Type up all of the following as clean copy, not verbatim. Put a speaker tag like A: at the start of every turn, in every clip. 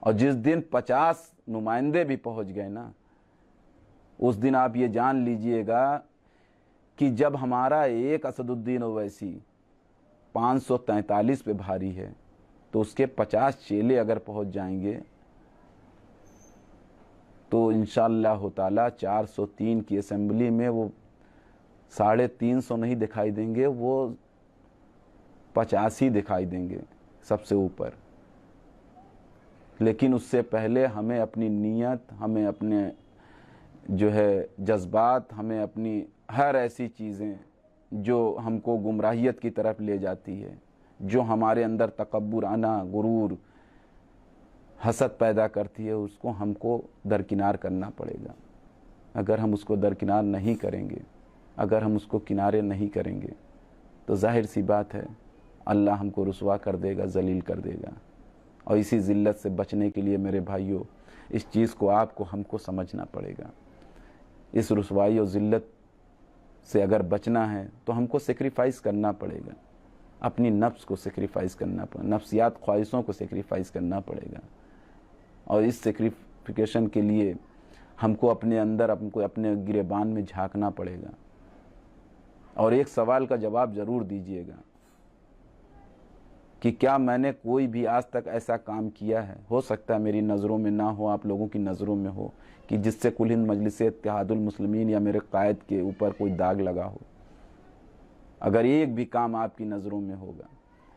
A: اور جس دن 50 نمائندے بھی پہنچ گئے نا، اس دن آپ یہ جان لیجئے گا کہ جب ہمارا ایک اسد الدین اویسی 543 پہ بھاری ہے تو اس کے 50 چیلے اگر پہنچ جائیں گے تو انشاءاللہ تعالی 403 کی اسمبلی میں وہ 350 نہیں دکھائی دیں گے، وہ 85 دکھائی دیں گے سب سے اوپر۔ لیکن اس سے پہلے ہمیں اپنی نیت، ہمیں اپنے جو ہے جذبات، ہمیں اپنی ہر ایسی چیزیں جو ہم کو گمراہیت کی طرف لے جاتی ہے، جو ہمارے اندر تکبر، انا، غرور، حسد پیدا کرتی ہے، اس کو ہم کو درکنار کرنا پڑے گا۔ اگر ہم اس کو درکنار نہیں کریں گے، اگر ہم اس کو کنارے نہیں کریں گے تو ظاہر سی بات ہے اللہ ہم کو رسوا کر دے گا، ذلیل کر دے گا۔ اور اسی ذلت سے بچنے کے لیے میرے بھائیوں، اس چیز کو آپ کو ہم کو سمجھنا پڑے گا۔ اس رسوائی اور ذلت سے اگر بچنا ہے تو ہم کو سیکریفائز کرنا پڑے گا، اپنی نفس کو سیکریفائز کرنا پڑے گا، نفسیات خواہشوں کو سیکریفائز کرنا پڑے گا۔ اور اس سیکریفیکیشن کے لیے ہم کو اپنے اندر اپنے گریبان میں جھانکنا پڑے گا، اور ایک سوال کا جواب ضرور دیجیے گا کہ کیا میں نے کوئی بھی آج تک ایسا کام کیا ہے، ہو سکتا ہے میری نظروں میں نہ ہو، آپ لوگوں کی نظروں میں ہو، کہ جس سے کل ہند مجلس اتحاد المسلمین یا میرے قائد کے اوپر کوئی داغ لگا ہو۔ اگر ایک بھی کام آپ کی نظروں میں ہوگا،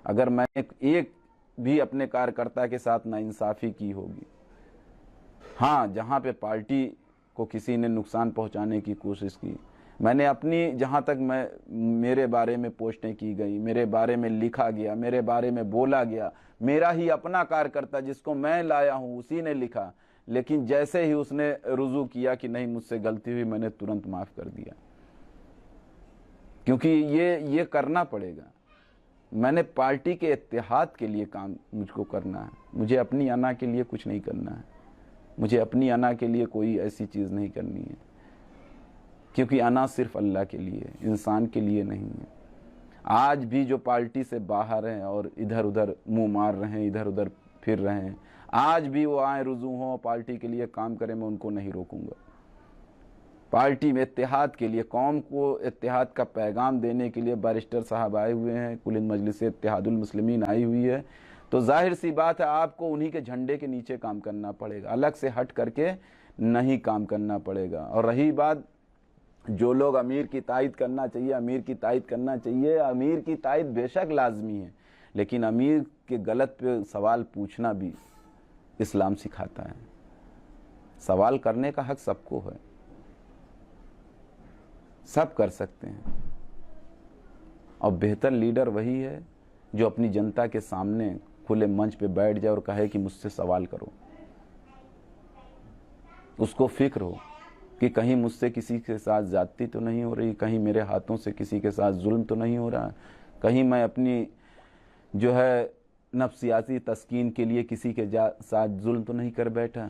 A: اگر میں نے ایک بھی اپنے کارکرتا کے ساتھ ناانصافی کی ہوگی، ہاں جہاں پہ پارٹی کو کسی نے نقصان پہنچانے کی کوشش کی، میں نے اپنی جہاں تک میرے بارے میں پوسٹیں کی گئی، میرے بارے میں لکھا گیا، میرے بارے میں بولا گیا، میرا ہی اپنا کارکرتا جس کو میں لایا ہوں اسی نے لکھا، لیکن جیسے ہی اس نے رجوع کیا کہ نہیں مجھ سے غلطی ہوئی، میں نے ترنت معاف کر دیا، کیونکہ یہ کرنا پڑے گا۔ میں نے پارٹی کے اتحاد کے لیے کام مجھ کو کرنا ہے، مجھے اپنی انا کے لیے کچھ نہیں کرنا ہے، مجھے اپنی انا کے لیے کوئی ایسی چیز نہیں کرنی ہے، کیونکہ انا صرف اللہ کے لیے، انسان کے لیے نہیں ہے۔ آج بھی جو پارٹی سے باہر ہیں اور ادھر ادھر منہ مار رہے ہیں، ادھر ادھر پھر رہے ہیں، آج بھی وہ آئیں رجوع ہوں، پارٹی کے لیے کام کریں، میں ان کو نہیں روکوں گا۔ پارٹی میں اتحاد کے لیے، قوم کو اتحاد کا پیغام دینے کے لیے بیرسٹر صاحب آئے ہوئے ہیں، کل ہند مجلس اتحاد المسلمین آئی ہوئی ہے، تو ظاہر سی بات ہے آپ کو انہی کے جھنڈے کے نیچے کام کرنا پڑے گا، الگ سے ہٹ کر کے نہیں کام کرنا پڑے گا۔ اور رہی بات جو لوگ امیر کی تائید کرنا چاہیے، امیر کی تائید کرنا چاہیے، امیر کی تائید بے شک لازمی ہے، لیکن امیر کے غلط پہ سوال پوچھنا بھی اسلام سکھاتا ہے۔ سوال کرنے کا حق سب کو ہے، سب کر سکتے ہیں، اور بہتر لیڈر وہی ہے جو اپنی جنتا کے سامنے کھلے منچ پہ بیٹھ جائے اور کہے کہ مجھ سے سوال کرو، اس کو فکر ہو کہ کہیں مجھ سے کسی کے ساتھ زیادتی تو نہیں ہو رہی، کہیں میرے ہاتھوں سے کسی کے ساتھ ظلم تو نہیں ہو رہا، کہیں میں اپنی جو ہے نفسیاتی تسکین کے لیے کسی کے ساتھ ظلم تو نہیں کر بیٹھا۔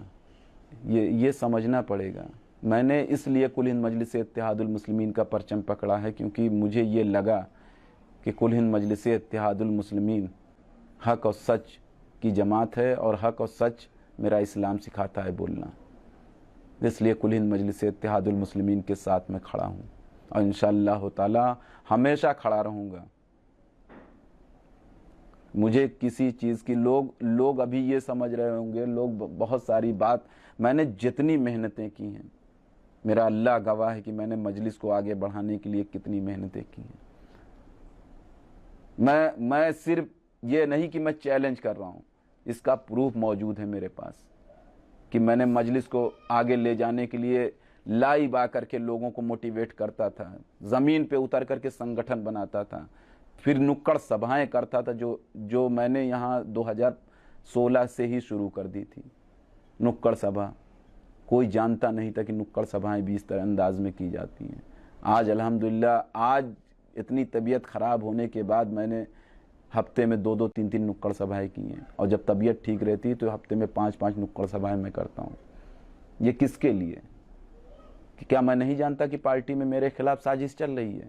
A: یہ سمجھنا پڑے گا۔ میں نے اس لیے کل ہند مجلس اتحاد المسلمین کا پرچم پکڑا ہے کیونکہ مجھے یہ لگا کہ کل ہند مجلس اتحاد المسلمین حق اور سچ کی جماعت ہے، اور حق اور سچ میرا اسلام سکھاتا ہے بولنا، اس لیے کل ہند مجلس اتحاد المسلمین کے ساتھ میں کھڑا ہوں، اور انشاءاللہ تعالی ہمیشہ کھڑا رہوں گا۔ مجھے کسی چیز کی لوگ ابھی یہ سمجھ رہے ہوں گے، لوگ بہت ساری بات، میں نے جتنی محنتیں کی ہیں، میرا اللہ گواہ ہے کہ میں نے مجلس کو آگے بڑھانے کے لیے کتنی محنتیں کی ہیں۔ میں صرف یہ نہیں کہ میں چیلنج کر رہا ہوں، اس کا پروف موجود ہے میرے پاس کہ میں نے مجلس کو آگے لے جانے کے لیے لائیو آ کر کے لوگوں کو موٹیویٹ کرتا تھا، زمین پہ اتر کر کے سنگٹھن بناتا تھا، پھر نکڑ سبھائیں کرتا تھا، جو میں نے یہاں 2016 سے ہی شروع کر دی تھی۔ نکڑ سبھا کوئی جانتا نہیں تھا کہ نکڑ سبھائیں بھی اس طرح انداز میں کی جاتی ہیں۔ آج الحمدللہ، آج اتنی طبیعت خراب ہونے کے بعد میں نے ہفتے میں 2 3 نکڑ سبھائیں کی ہیں، اور جب طبیعت ٹھیک رہتی ہے تو ہفتے میں 5 نکڑ سبھائیں میں کرتا ہوں۔ یہ کس کے لیے؟ کہ کیا میں نہیں جانتا کہ پارٹی میں میرے خلاف سازش چل رہی ہے؟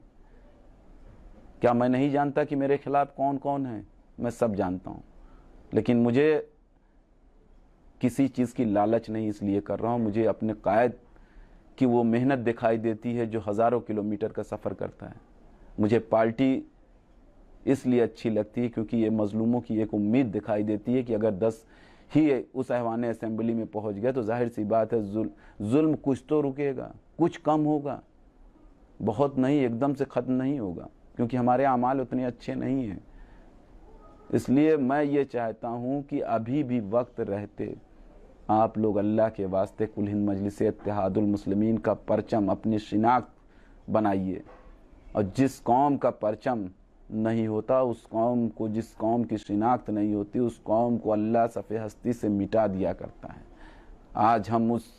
A: کیا میں نہیں جانتا کہ میرے خلاف کون کون ہیں؟ میں سب جانتا ہوں، لیکن مجھے किसी चीज़ की लालच नहीं इसलिए कर रहा हूँ, मुझे अपने कायद की वो मेहनत दिखाई देती है जो हज़ारों किलोमीटर का सफ़र करता है। मुझे पार्टी इसलिए अच्छी लगती है क्योंकि ये मजलूमों की एक उम्मीद दिखाई देती है कि अगर 10 ही उस ऐवान असेंबली में पहुंच गए तो जाहिर सी बात है जुल्म कुछ तो रुकेगा, कुछ कम होगा, बहुत नहीं, एकदम से ख़त्म नहीं होगा, क्योंकि हमारे अमाल उतने अच्छे नहीं हैं। इसलिए मैं ये चाहता हूँ कि अभी भी वक्त रहते आप लोग अल्लाह के वास्ते कुल हिंद मजलिस इत्तेहादुल मुस्लिमीन का परचम अपनी शिनाख्त बनाइए, और जिस कौम का परचम नहीं होता उस कौम को, जिस कौम की शिनाख्त नहीं होती उस कौम को अल्लाह सफ़े हस्ती से मिटा दिया करता है। आज हम उस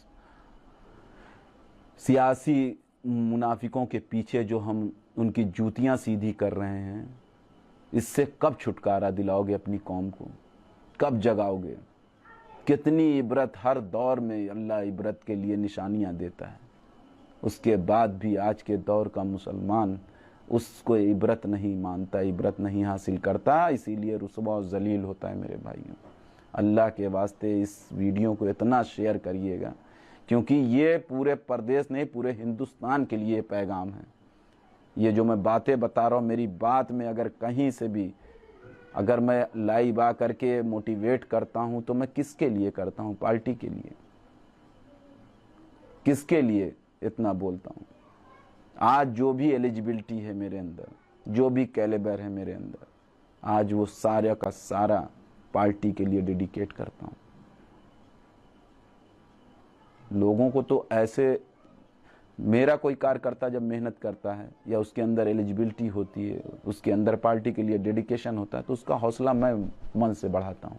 A: सियासी मुनाफिकों के पीछे जो हम उनकी जूतियां सीधी कर रहे हैं, इससे कब छुटकारा दिलाओगे अपनी कौम को, कब जगाओगे? कितनी इबरत हर दौर में अल्लाह इबरत के लिए निशानियां देता है, उसके बाद भी आज के दौर का मुसलमान उसको इबरत नहीं मानता, इबरत नहीं हासिल करता, इसीलिए रुसवा और जलील होता है। मेरे भाइयों, अल्लाह के वास्ते इस वीडियो को इतना शेयर करिएगा, क्योंकि ये पूरे प्रदेश नहीं पूरे हिंदुस्तान के लिए पैगाम है। ये जो मैं बातें बता रहा हूँ, मेरी बात में अगर कहीं से भी अगर मैं लाइव आ करके मोटिवेट करता हूँ तो मैं किसके लिए करता हूँ? पार्टी के लिए। किसके लिए इतना बोलता हूँ? आज जो भी एलिजिबिलिटी है मेरे अंदर, जो भी कैलिबर है मेरे अंदर, आज वो सारा का सारा पार्टी के लिए डेडिकेट करता हूँ। लोगों को तो ऐसे, मेरा कोई कार्यकर्ता जब मेहनत करता है या उसके अंदर एलिजिबिलिटी होती है, उसके अंदर पार्टी के लिए डेडिकेशन होता है, तो उसका हौसला मैं मन से बढ़ाता हूँ।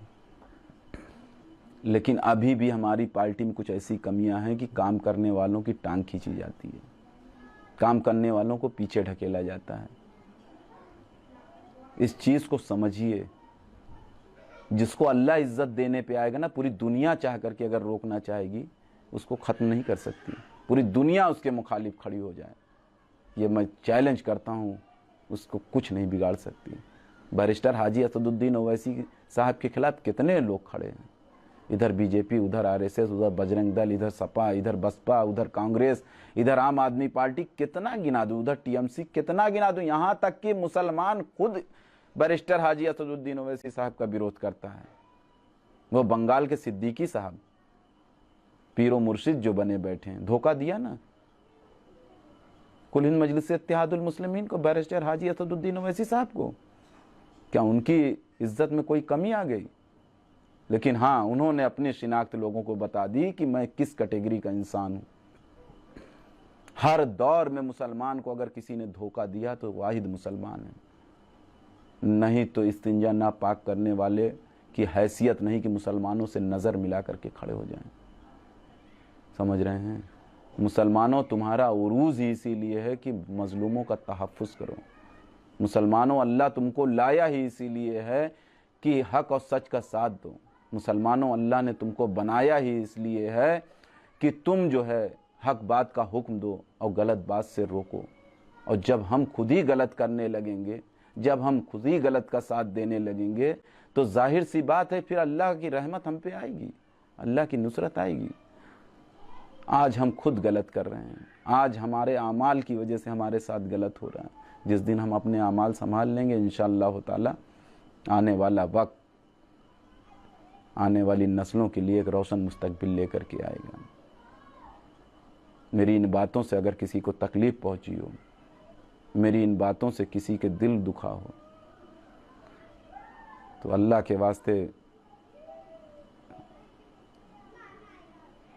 A: लेकिन अभी भी हमारी पार्टी में कुछ ऐसी कमियां हैं कि काम करने वालों की टांग खींची जाती है, काम करने वालों को पीछे ढकेला जाता है। इस चीज़ को समझिए। जिसको अल्लाह इज्जत देने पे आएगा ना, पूरी दुनिया चाह करके अगर रोकना चाहेगी उसको ख़त्म नहीं कर सकती, पूरी दुनिया उसके मुखालिफ खड़ी हो जाए, ये मैं चैलेंज करता हूँ, उसको कुछ नहीं बिगाड़ सकती। बैरिस्टर हाजी असदुद्दीन ओवैसी साहब के खिलाफ कितने लोग खड़े हैं, इधर बीजेपी, उधर आरएसएस, उधर बजरंग दल, इधर सपा, इधर बसपा, उधर कांग्रेस, इधर आम आदमी पार्टी, कितना गिना दूं, उधर टीएमसी, कितना गिना दूं। यहाँ तक कि मुसलमान खुद बैरिस्टर हाजी असदुद्दीन ओवैसी साहब का विरोध करता है। वो बंगाल के सिद्दीकी साहब पीरो मुर्शिद जो बने बैठे हैं, धोखा दिया ना कुल हिंद मजलिस इत्तेहादुल मुस्लिमीन को, बैरिस्टर हाजी असदुद्दीन ओवैसी साहब को। क्या उनकी इज्जत में कोई कमी आ गई? लेकिन हाँ, उन्होंने अपनी शिनाख्त लोगों को बता दी कि मैं किस कैटेगरी का इंसान हूं। हर दौर में मुसलमान को अगर किसी ने धोखा दिया तो वाहिद मुसलमान है, नहीं तो इस्तिंजा नापाक करने वाले की हैसियत नहीं कि मुसलमानों से नज़र मिला करके खड़े हो जाएं। समझ रहे हैं? मुसलमानों, तुम्हारा उरूज ही इसीलिए है कि मजलूमों का तहफ़्फ़ुज़ करो। मुसलमानों, अल्लाह तुमको लाया ही इसीलिए है कि हक और सच का साथ दो। मुसलमानों, अल्लाह ने तुमको बनाया ही इसलिए है कि तुम जो है हक बात का हुक्म दो और गलत बात से रोको। और जब हम खुद ही गलत करने लगेंगे, जब हम खुद ही गलत का साथ देने लगेंगे, तो जाहिर सी बात है फिर अल्लाह की रहमत हम पे आएगी, अल्लाह की नुसरत आएगी। आज हम खुद गलत कर रहे हैं, आज हमारे आमाल की वजह से हमारे साथ गलत हो रहा है। जिस दिन हम अपने आमाल संभाल लेंगे, इंशाअल्लाह ताला आने वाला वक्त आने वाली नस्लों के लिए एक रोशन मुस्तकबिल लेकर के आएगा। मेरी इन बातों से अगर किसी को तकलीफ़ पहुंची हो, मेरी इन बातों से किसी के दिल दुखा हो, तो अल्लाह के वास्ते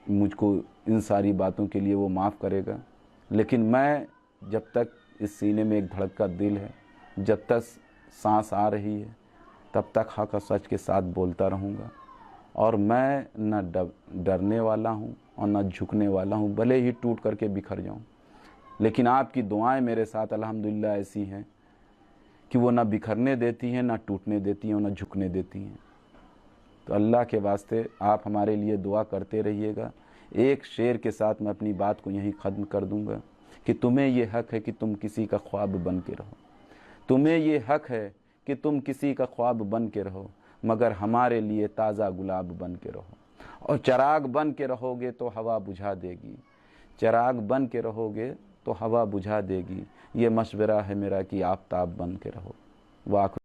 A: मुझको इन सारी बातों के लिए वो माफ़ करेगा। लेकिन मैं जब तक इस सीने में एक धड़का दिल है, जब तक सांस आ रही है, तब तक हक और सच के साथ बोलता रहूँगा। और मैं न डरने वाला हूँ और न झुकने वाला हूँ, भले ही टूट करके बिखर जाऊँ। लेकिन आपकी दुआएं मेरे साथ अल्हम्दुलिल्लाह ऐसी हैं कि वो ना बिखरने देती हैं, ना टूटने देती हैं और ना झुकने देती हैं। तो अल्लाह के वास्ते आप हमारे लिए दुआ करते रहिएगा। एक शेर के साथ मैं अपनी बात को यहीं ख़त्म कर दूंगा कि तुम्हें ये हक़ है कि तुम किसी का ख्वाब बन के रहो, तुम्हें ये हक़ है कि तुम किसी का ख्वाब बन के रहो, मगर हमारे लिए ताज़ा गुलाब बन के रहो। اور چراغ بن کے رہو گے تو ہوا بجھا دے گی، چراغ بن کے رہو گے تو ہوا بجھا دے گی، یہ مشورہ ہے میرا کہ آفتاب بن کے رہو۔ واقع